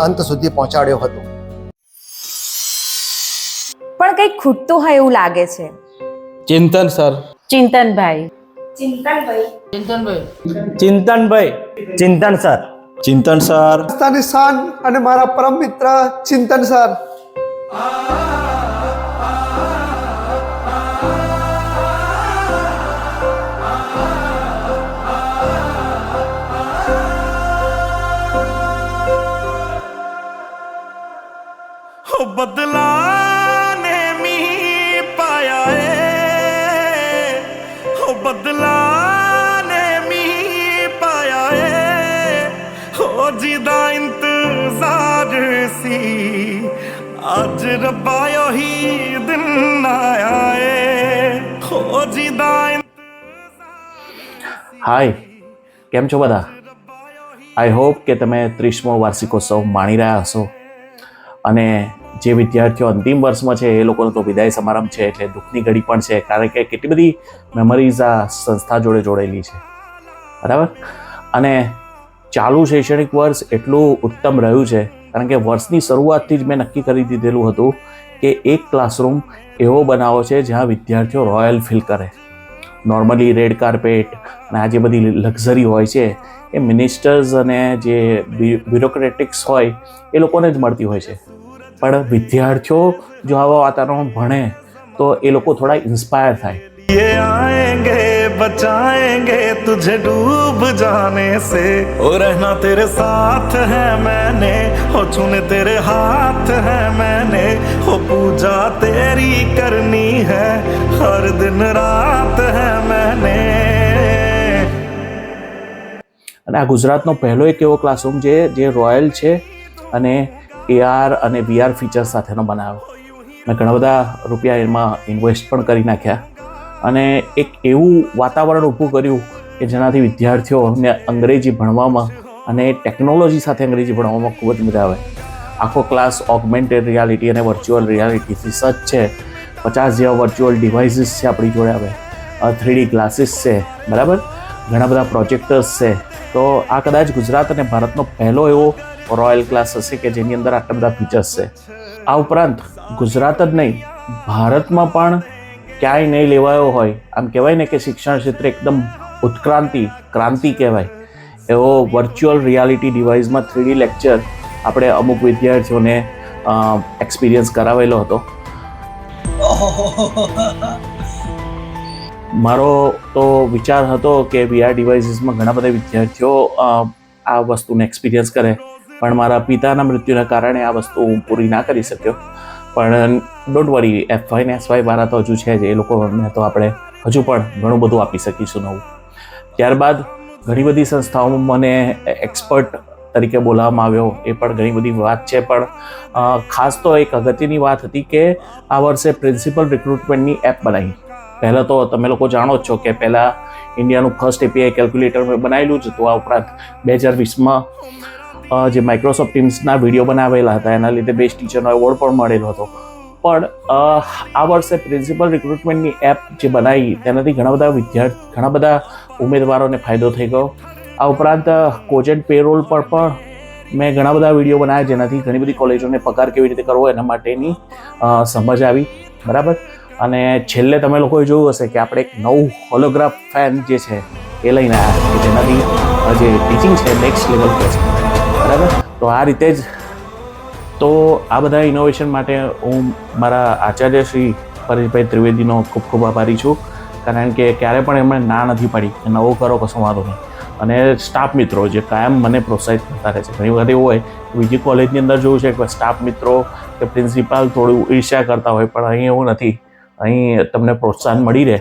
અંત સુધી પહોંચાડ્યો હતો. પણ કંઈક ખૂટતું હોય એવું લાગે છે. ચિંતન સર. ચિંતનભાઈ. ચિંતન સર. ચિંતન સર. સંસ્થાની શાન અને મારા પરમ મિત્ર ચિંતન સર. बदलाने में पाया है, हो बदलाने में पाया है, हो जिदा इंतजार सी आज रबायो ही दिन आया है, हो जिदा. હાય, કેમ છો બધા? આઈ હોપ કે તમે 30મો વાર્ષિકોત્સવ માણી રહ્યા હશો. અને જે વિદ્યાર્થીઓ અંતિમ વર્ષમાં છે એ લોકોનો તો વિદાય સમારંભ છે, એટલે દુઃખની ઘડી પણ છે, કારણ કે કેટલી બધી મેમરીઝ આ સંસ્થા જોડે જોડેલી છે, બરાબર. અને ચાલુ શૈક્ષણિક વર્ષ એટલું ઉત્તમ રહ્યું છે કારણ કે વર્ષની શરૂઆતથી જ મેં નક્કી કરી દીધેલું હતું કે એક ક્લાસરૂમ એવો બનાવો છે જ્યાં વિદ્યાર્થીઓ રોયલ ફીલ કરે. નોર્મલી રેડ કાર્પેટ અને આ જે બધી લક્ઝરી હોય છે એ મિનિસ્ટર્સ અને જે બ્યુરોક્રેટિક્સ હોય એ લોકોને જ મળતી હોય છે, પણ વિદ્યાર્થીઓ જો આવા વાતાવરણ ભણે તો એ લોકો થોડા ઇન્સ્પાયર થાય. ये आएंगे बचाएंगे तुझे डूब जाने से, ओ रहना तेरे साथ है मैंने, हो छूने तेरे हाथ है मैंने, हो पूजा तेरी करनी है हर दिन रात है मैंने. અને આ ગુજરાતનો પહેલો એક એવો ક્લાસરૂમ જે રોયલ છે અને AR અને VR ફીચર સાથેનો બનાવ્યો. મેં ઘણા બધા રૂપિયા એમાં ઇન્વેસ્ટ પણ કરી નાખ્યા અને એક એવું વાતાવરણ ઊભું કર્યું કે જેનાથી વિદ્યાર્થીઓને અંગ્રેજી ભણવામાં અને ટેકનોલોજી સાથે અંગ્રેજી ભણવામાં ખૂબ જ મજા આવે. આખો ક્લાસ ઓગમેન્ટેડ રિયાલિટી અને વર્ચ્યુઅલ રિયાલિટીથી સજ્જ છે. 50 જેવા વર્ચ્યુઅલ ડિવાઇસીસ છે આપણી જોડે. હવે 3D ગ્લાસીસ છે, બરાબર. ઘણા બધા પ્રોજેક્ટર્સ છે. તો આ કદાચ ગુજરાત અને ભારતનો પહેલો એવો રોયલ ક્લાસ હશે કે જેની અંદર આટલા બધા ફીચર્સ છે. આ ઉપરાંત ગુજરાત જ નહીં, ભારતમાં પણ ક્યાંય નહીં લેવાયો હોય, આમ કહેવાય ને કે શિક્ષણ ક્ષેત્રે એકદમ ક્રાંતિ કહેવાય એવો વર્ચ્યુઅલ રિયાલિટી ડિવાઇસમાં 3D લેક્ચર આપણે અમુક વિદ્યાર્થીઓને એક્સપિરિયન્સ કરાવેલો હતો. મારો તો વિચાર હતો કે VR ડિવાઇસીસમાં ઘણા બધા વિદ્યાર્થીઓ આ વસ્તુને એક્સપિરિયન્સ કરે, પણ મારા પિતાના મૃત્યુના કારણે આ વસ્તુ હું પૂરી ના કરી શક્યો. પણ ડોન્ટ વરી, F5 ને SY વાળા તો હજુ છે જ, એ લોકોને તો આપણે હજુ પણ ઘણું બધું આપી શકીશું નવું. ત્યારબાદ ઘણી બધી સંસ્થાઓમાં મને એક્સપર્ટ તરીકે બોલાવવામાં આવ્યો, એ પણ ઘણી બધી વાત છે. પણ ખાસ તો એક અગત્યની વાત હતી કે આ વર્ષે પ્રિન્સિપલ રિક્રુટમેન્ટની એપ બનાવી. પહેલાં તો તમે લોકો જાણો જ છો કે પહેલાં ઇન્ડિયાનું ફર્સ્ટ API કેલ્ક્યુલેટર મેં બનાવેલું જ હતું. આ ઉપરાંત 2020માં જે માઇક્રોસોફ્ટ ટીમ્સના વિડીયો બનાવેલા હતા એના લીધે બેસ્ટ ટીચરનો એવોર્ડ પણ મળેલો હતો. પણ આ વર્ષે પ્રિન્સિપલ રિક્રુટમેન્ટની એપ જે બનાવી તેનાથી ઘણા બધા ઉમેદવારોને ફાયદો થઈ ગયો. આ ઉપરાંત કોજેન્ટ પેરોલ પર પણ મેં ઘણા બધા વિડીયો બનાવ્યા જેનાથી ઘણી બધી કોલેજોને પગાર કેવી રીતે કરવો એના માટેની સમજ આવી, બરાબર. અને છેલ્લે તમે લોકોએ જોયું હશે કે આપણે એક નવું હોલોગ્રાફ ફેન જે છે એ લઈને આવ્યા, જેનાથી જે ટીચિંગ છે નેક્સ્ટ લેવલ પર છે, બરાબર. તો આ રીતે જ તો આ બધા ઇનોવેશન માટે હું મારા આચાર્ય શ્રી પરેશભાઈ ત્રિવેદીનો ખૂબ ખૂબ આભારી છું, કારણ કે ક્યારે પણ એમણે ના નથી પાડી કે નવો કરો, કશો વાંધો નહીં. અને સ્ટાફ મિત્રો જે કાયમ મને પ્રોત્સાહિત કરતા રહે છે. ઘણી વખત એવું હોય બીજી કોલેજની અંદર જોયું છે કે સ્ટાફ મિત્રો કે પ્રિન્સિપાલ થોડું ઈર્ષ્યા કરતા હોય, પણ અહીં એવું નથી. અહીં તમને પ્રોત્સાહન મળી રહે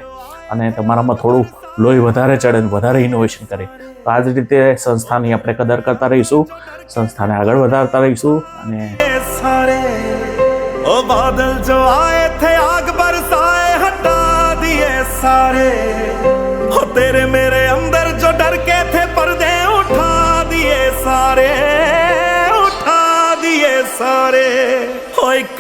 અને તમારામાં થોડું લોહી વધારે ચડે અને વધારે ઇનોવેશન કરે. તો આ જ રીતે સંસ્થાની આપણે કદર કરતા રહીશું, સંસ્થાને આગળ વધારતા રહીશું. અને सारे ओ बादल जो आए थे आग बरसाए हटा दिए सारे, हो तेरे मेरे अंदर जो डर के थे पर्दे उठा दिए सारे, हो एक